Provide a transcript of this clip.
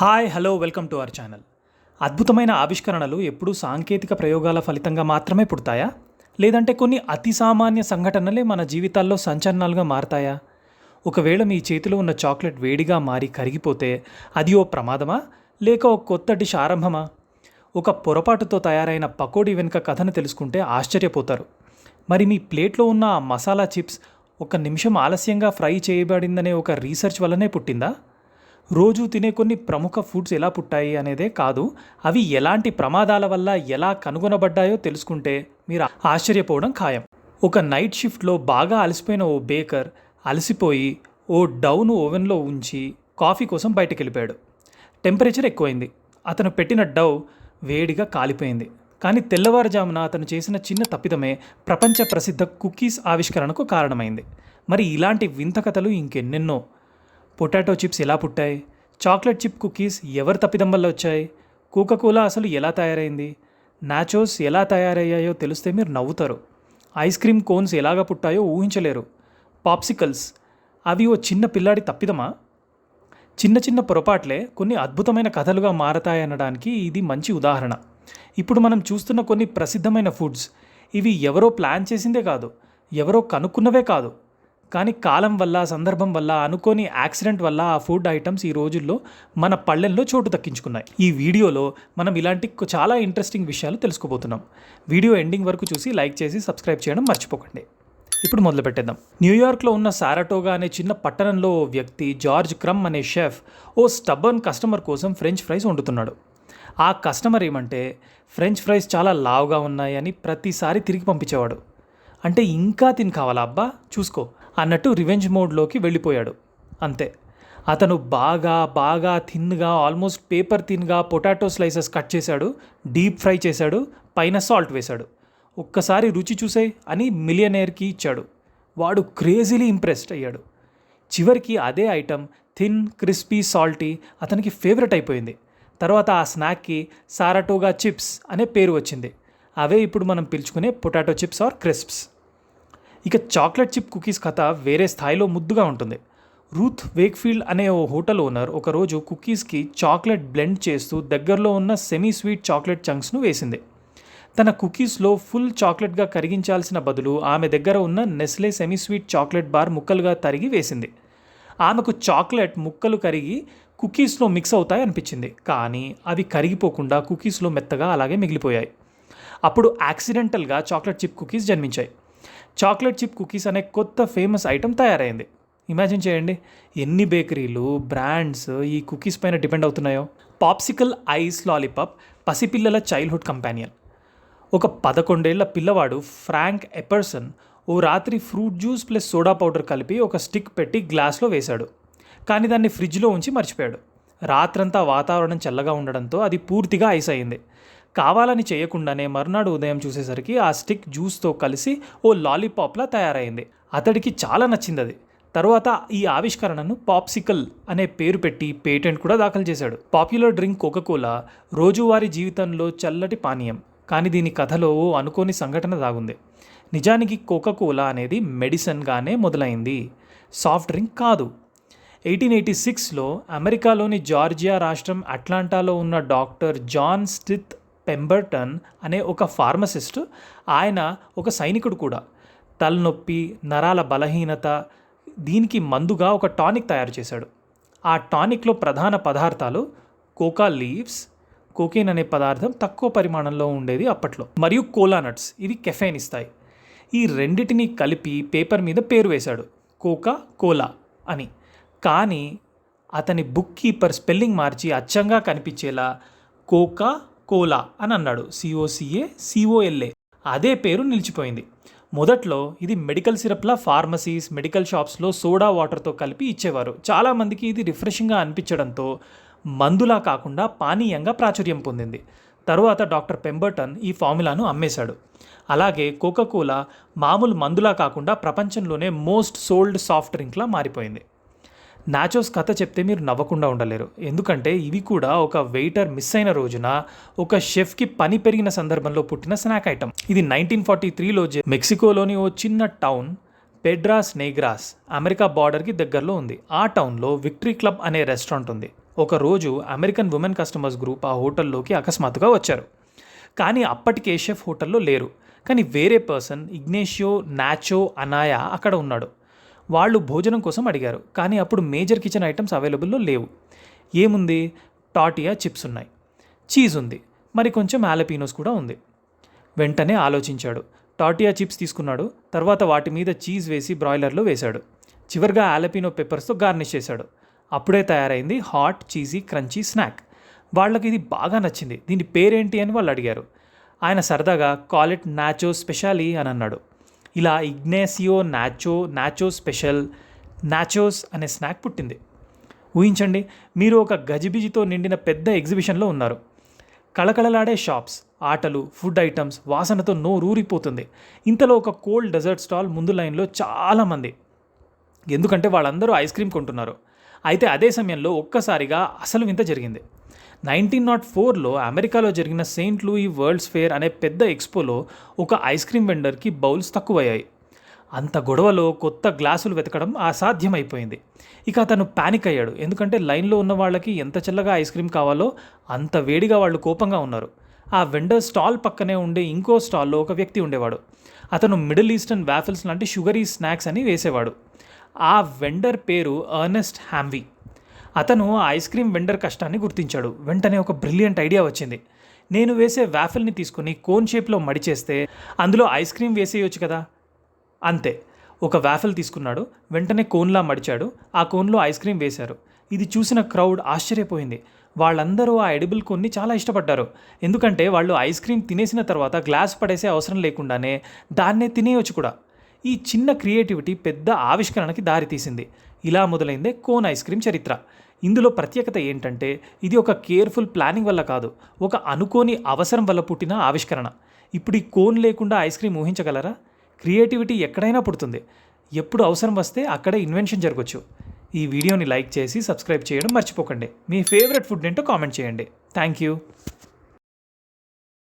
Hi hello welcome to our channel. అద్భుతమైన ఆవిష్కరణలు ఎప్పుడూ సాంకేతిక ప్రయోగాల ఫలితంగా మాత్రమే పుడతాయా, లేదంటే కొన్ని అతి సామాన్య సంఘటనలే మన జీవితాల్లో సంచలనాలుగా మారతాయా? ఒకవేళ మీ చేతిలో ఉన్న చాక్లెట్ వేడిగా మారి కరిగిపోతే అది ఓ ప్రమాదమా, లేక ఓ కొత్త డిష్ ఆరంభమా? ఒక పొరపాటుతో తయారైన పకోడీ వెనుక కథను తెలుసుకుంటే ఆశ్చర్యపోతారు. మరి మీ ప్లేట్లో ఉన్న ఆ మసాలా చిప్స్ ఒక నిమిషం ఆలస్యంగా ఫ్రై చేయబడిందనే ఒక రీసెర్చ్ వల్లనే పుట్టిందా? రోజు తినే కొన్ని ప్రముఖ ఫుడ్స్ ఎలా పుట్టాయి అనేదే కాదు, అవి ఎలాంటి ప్రమాదాల వల్ల ఎలా కనుగొనబడ్డాయో తెలుసుకుంటే మీరు ఆశ్చర్యపోవడం ఖాయం. ఒక నైట్ షిఫ్ట్లో బాగా అలసిపోయిన ఓ బేకర్ అలసిపోయి ఓ డౌను ఓవెన్లో ఉంచి కాఫీ కోసం బయటికి వెళ్ళిపోయాడు. టెంపరేచర్ ఎక్కువైంది. అతను పెట్టిన డవ్ వేడిగా కాలిపోయింది. కానీ తెల్లవారుజామున అతను చేసిన చిన్న తప్పిదమే ప్రపంచ ప్రసిద్ధ కుకీస్ ఆవిష్కరణకు కారణమైంది. మరి ఇలాంటి వింత కథలు ఇంకెన్నెన్నో. పొటాటో చిప్స్ ఎలా పుట్టాయి? చాక్లెట్ చిప్ కుకీస్ ఎవరి తప్పిదం వల్ల వచ్చాయి? కోకాకోలా అసలు ఎలా తయారైంది? నాచోస్ ఎలా తయారయ్యాయో తెలిస్తే మీరు నవ్వుతారు. ఐస్ క్రీమ్ కోన్స్ ఎలాగ పుట్టాయో ఊహించలేరు. పాప్సికల్స్ అవి ఓ చిన్న పిల్లాడి తప్పిదమా? చిన్న చిన్న పొరపాట్లే కొన్ని అద్భుతమైన కథలుగా మారతాయనడానికి ఇది మంచి ఉదాహరణ. ఇప్పుడు మనం చూస్తున్న కొన్ని ప్రసిద్ధమైన ఫుడ్స్, ఇవి ఎవరో ప్లాన్ చేసిందే కాదు, ఎవరో కనుక్కున్నవే కాదు. కానీ కాలం వల్ల, సందర్భం వల్ల, అనుకోని యాక్సిడెంట్ వల్ల ఆ ఫుడ్ ఐటమ్స్ ఈ రోజుల్లో మన పళ్ళెల్లో చోటు దక్కించుకున్నాయి. ఈ వీడియోలో మనం ఇలాంటి చాలా ఇంట్రెస్టింగ్ విషయాలు తెలుసుకోబోతున్నాం. వీడియో ఎండింగ్ వరకు చూసి లైక్ చేసి సబ్స్క్రైబ్ చేయడం మర్చిపోకండి. ఇప్పుడు మొదలు పెట్టేద్దాం. న్యూయార్క్లో ఉన్న సారటోగా అనే చిన్న పట్టణంలో ఓ వ్యక్తి జార్జ్ క్రమ్ అనే షెఫ్ ఓ స్టబ్బర్న్ కస్టమర్ కోసం ఫ్రెంచ్ ఫ్రైస్ వండుతున్నాడు. ఆ కస్టమర్ ఏమంటే ఫ్రెంచ్ ఫ్రైస్ చాలా లావుగా ఉన్నాయని ప్రతిసారి తిరిగి పంపించేవాడు. అంటే ఇంకా తిని కావాలా అబ్బా, చూసుకో అన్నట్టు రివెంజ్ మోడ్లోకి వెళ్ళిపోయాడు. అంతే, అతను బాగా బాగా థిన్గా, ఆల్మోస్ట్ పేపర్ థిన్గా పొటాటో స్లైసెస్ కట్ చేశాడు, డీప్ ఫ్రై చేశాడు, పైన సాల్ట్ వేశాడు. ఒక్కసారి రుచి చూసే అని మిలియనేర్కి ఇచ్చాడు. వాడు క్రేజీలీ ఇంప్రెస్డ్ అయ్యాడు. చివరికి అదే ఐటమ్ థిన్, క్రిస్పీ, సాల్టీ అతనికి ఫేవరెట్ అయిపోయింది. తర్వాత ఆ స్నాక్కి సారటోగా చిప్స్ అనే పేరు వచ్చింది. అవే ఇప్పుడు మనం పిలుచుకునే పొటాటో చిప్స్ ఆర్ క్రిస్ప్స్. ఇక చాక్లెట్ చిప్ కుకీస్ కథ వేరే స్థాయిలో ముద్దుగా ఉంటుంది. రూత్ వేక్ఫీల్డ్ అనే ఓ హోటల్ ఓనర్ ఒకరోజు కుకీస్కి చాక్లెట్ బ్లెండ్ చేస్తూ దగ్గరలో ఉన్న సెమీ స్వీట్ చాక్లెట్ చంక్స్ను వేసింది. తన కుకీస్లో ఫుల్ చాక్లెట్గా కరిగించాల్సిన బదులు ఆమె దగ్గర ఉన్న Nestle semi sweet chocolate bar ముక్కలుగా తరిగి వేసింది. ఆమెకు చాక్లెట్ ముక్కలు కరిగి కుకీస్లో మిక్స్ అవుతాయి అనిపించింది, కానీ అవి కరిగిపోకుండా కుకీస్లో మెత్తగా అలాగే మిగిలిపోయాయి. అప్పుడు యాక్సిడెంటల్గా చాక్లెట్ చిప్ కుకీస్ జన్మించాయి. చాక్లెట్ చిప్ కుకీస్ అనే కొత్త ఫేమస్ ఐటమ్ తయారైంది. ఇమాజిన్ చేయండి, ఎన్ని బేకరీలు, బ్రాండ్స్ ఈ కుకీస్ పైన డిపెండ్ అవుతున్నాయో. పాప్సికల్ ఐస్ లాలీపాప్ పసిపిల్లల చైల్డ్హుడ్ కంపానియన్. ఒక 11 ఏళ్ల పిల్లవాడు ఫ్రాంక్ ఎపర్సన్ ఓ రాత్రి fruit juice plus soda powder కలిపి ఒక స్టిక్ పెట్టి గ్లాస్లో వేశాడు. కానీ దాన్ని ఫ్రిడ్జ్లో ఉంచి మర్చిపోయాడు. రాత్రంతా వాతావరణం చల్లగా ఉండడంతో అది పూర్తిగా ఐస్ అయింది. కావాలని చేయకుండానే మర్నాడు ఉదయం చూసేసరికి ఆ స్టిక్ జ్యూస్తో కలిసి ఓ లాలీపాప్లా తయారైంది. అతడికి చాలా నచ్చింది అది. తరువాత ఈ ఆవిష్కరణను పాప్సికల్ అనే పేరు పెట్టి పేటెంట్ కూడా దాఖలు చేశాడు. పాపులర్ డ్రింక్ కోకాకోలా రోజువారీ జీవితంలో చల్లటి పానీయం, కానీ దీని కథలో ఓ అనుకోని సంఘటన దాగుంది. నిజానికి కోకాకోలా అనేది మెడిసిన్గానే మొదలైంది, సాఫ్ట్ డ్రింక్ కాదు. 1886లో అమెరికాలోని జార్జియా రాష్ట్రం అట్లాంటాలో ఉన్న డాక్టర్ జాన్ స్టిత్ పెంబర్టన్ అనే ఒక ఫార్మసిస్ట్, ఆయన ఒక సైనికుడు కూడా, తలనొప్పి, నరాల బలహీనత దీనికి మందుగా ఒక టానిక్ తయారు చేశాడు. ఆ టానిక్లో ప్రధాన పదార్థాలు కోకా లీవ్స్, కోకేన్ అనే పదార్థం తక్కువ పరిమాణంలో ఉండేది అప్పట్లో, మరియు కోలా నట్స్, ఇవి కెఫెయిన్ ఇస్తాయి. ఈ రెండిటిని కలిపి పేపర్ మీద పేరు వేశాడు, కోకా కోలా అని. కానీ అతని బుక్ కీపర్ స్పెల్లింగ్ మార్చి అచ్చంగా కనిపించేలా కోకా కోలా అని అన్నాడు, COCA-COLA. అదే పేరు నిలిచిపోయింది. మొదట్లో ఇది మెడికల్ సిరప్లా ఫార్మసీస్, మెడికల్ షాప్స్లో సోడా వాటర్తో కలిపి ఇచ్చేవారు. చాలామందికి ఇది రిఫ్రెషింగ్గా అనిపించడంతో మందులా కాకుండా పానీయంగా ప్రాచుర్యం పొందింది. తరువాత డాక్టర్ పెంబర్టన్ ఈ ఫార్ములాను అమ్మేశాడు. అలాగే కోకాకోలా మామూలు మందులా కాకుండా ప్రపంచంలోనే మోస్ట్ సోల్డ్ సాఫ్ట్ డ్రింక్లా మారిపోయింది. నాచోస్ కథ చెప్తే మీరు నవ్వకుండా ఉండలేరు. ఎందుకంటే ఇవి కూడా ఒక వెయిటర్ మిస్ అయిన రోజున ఒక షెఫ్కి పని పెరిగిన సందర్భంలో పుట్టిన స్నాక్ ఐటమ్. ఇది 1943లో మెక్సికోలోని ఓ చిన్న టౌన్ పెడ్రాస్ నెగ్రాస్ అమెరికా బార్డర్కి దగ్గరలో ఉంది. ఆ టౌన్లో విక్టరీ క్లబ్ అనే రెస్టారెంట్ ఉంది. ఒకరోజు అమెరికన్ ఉమెన్ కస్టమర్స్ గ్రూప్ ఆ హోటల్లోకి అకస్మాత్తుగా వచ్చారు. కానీ అప్పటికే షెఫ్ హోటల్లో లేరు. కానీ వేరే పర్సన్ ఇగ్నేషియో నాచో అనాయా అక్కడ ఉన్నాడు. వాళ్ళు భోజనం కోసం అడిగారు. కానీ అప్పుడు మేజర్ కిచెన్ ఐటమ్స్ అవైలబుల్లో లేవు. ఏముంది? టార్టియా చిప్స్ ఉన్నాయి, చీజ్ ఉంది, మరి కొంచెం ఆలపీనోస్ కూడా ఉంది. వెంటనే ఆలోచించాడు. టార్టియా చిప్స్ తీసుకున్నాడు. తర్వాత వాటి మీద చీజ్ వేసి బ్రాయిలర్లో వేశాడు. చివరిగా ఆలపీనో పెప్పర్స్తో గార్నిష్ చేశాడు. అప్పుడే తయారైంది హాట్ చీజీ క్రంచీ స్నాక్. వాళ్ళకి ఇది బాగా నచ్చింది. దీని పేరేంటి అని వాళ్ళు అడిగారు. ఆయన సరదాగా కాల్ ఇట్ నాచో స్పెషాలి అని అన్నాడు. ఇలా ఇగ్నేసియో నాచో స్పెషల్ నాచోస్ అనే స్నాక్ పుట్టింది. ఊహించండి, మీరు ఒక గజిబిజితో నిండిన పెద్ద ఎగ్జిబిషన్లో ఉన్నారు. కళకళలాడే షాప్స్, ఆటలు, ఫుడ్ ఐటమ్స్, వాసనతో నోరూరిపోతుంది. ఇంతలో ఒక కోల్డ్ డెజర్ట్ స్టాల్ ముందు లైన్లో చాలామంది. ఎందుకంటే వాళ్ళందరూ ఐస్ క్రీమ్ కొంటున్నారు. అయితే అదే సమయంలో ఒక్కసారిగా అసలు వింత జరిగింది. 1904లో అమెరికాలో జరిగిన సెయింట్ లూయి వరల్డ్స్ ఫేర్ అనే పెద్ద ఎక్స్పోలో ఒక ఐస్ క్రీమ్ వెండర్కి బౌల్స్ తక్కువయ్యాయి. అంత గొడవలో కొత్త గ్లాసులు వెతకడం అసాధ్యమైపోయింది. ఇక అతను పానిక్ అయ్యాడు. ఎందుకంటే లైన్లో ఉన్న వాళ్ళకి ఎంత చల్లగా ఐస్ క్రీమ్ కావాలో అంత వేడిగా వాళ్ళు కోపంగా ఉన్నారు. ఆ వెండర్ స్టాల్ పక్కనే ఉండే ఇంకో స్టాల్లో ఒక వ్యక్తి ఉండేవాడు. అతను మిడిల్ ఈస్టర్న్ వాఫిల్స్ లాంటి షుగరీ స్నాక్స్ అని వేసేవాడు. ఆ వెండర్ పేరు ఎర్నెస్ట్ హ్యామ్వీ. అతను ఆ ఐస్ క్రీమ్ వెండర్ కష్టాన్ని గుర్తించాడు. వెంటనే ఒక బ్రిలియంట్ ఐడియా వచ్చింది. నేను వేసే వాఫిల్ని తీసుకుని కోన్ షేప్లో మడిచేస్తే అందులో ఐస్ క్రీమ్ వేసేయొచ్చు కదా. అంతే, ఒక వాఫిల్ తీసుకున్నాడు. వెంటనే కోన్లా మడిచాడు. ఆ కోన్లో ఐస్ క్రీమ్ వేశారు. ఇది చూసిన క్రౌడ్ ఆశ్చర్యపోయింది. వాళ్ళందరూ ఆ ఎడిబుల్ కోన్ని చాలా ఇష్టపడ్డారు. ఎందుకంటే వాళ్ళు ఐస్ క్రీమ్ తినేసిన తర్వాత గ్లాస్ పడేసే అవసరం లేకుండానే దాన్నే తినేయొచ్చు కూడా. ఈ చిన్న క్రియేటివిటీ పెద్ద ఆవిష్కరణకి దారితీసింది. ఇలా మొదలైందే కోన్ ఐస్ క్రీమ్ చరిత్ర. ఇందులో ప్రత్యేకత ఏంటంటే ఇది ఒక కేర్ఫుల్ ప్లానింగ్ వల్ల కాదు, ఒక అనుకోని అవసరం వల్ల పుట్టిన ఆవిష్కరణ. ఇప్పుడు ఈ కోన్ లేకుండా ఐస్ క్రీమ్ ఊహించగలరా? క్రియేటివిటీ ఎక్కడైనా పుడుతుంది. ఎప్పుడు అవసరం వస్తే అక్కడే ఇన్వెన్షన్ జరగవచ్చు. ఈ వీడియోని లైక్ చేసి సబ్స్క్రైబ్ చేయడం మర్చిపోకండి. మీ ఫేవరెట్ ఫుడ్ ఏంటో కామెంట్ చేయండి. Thank you.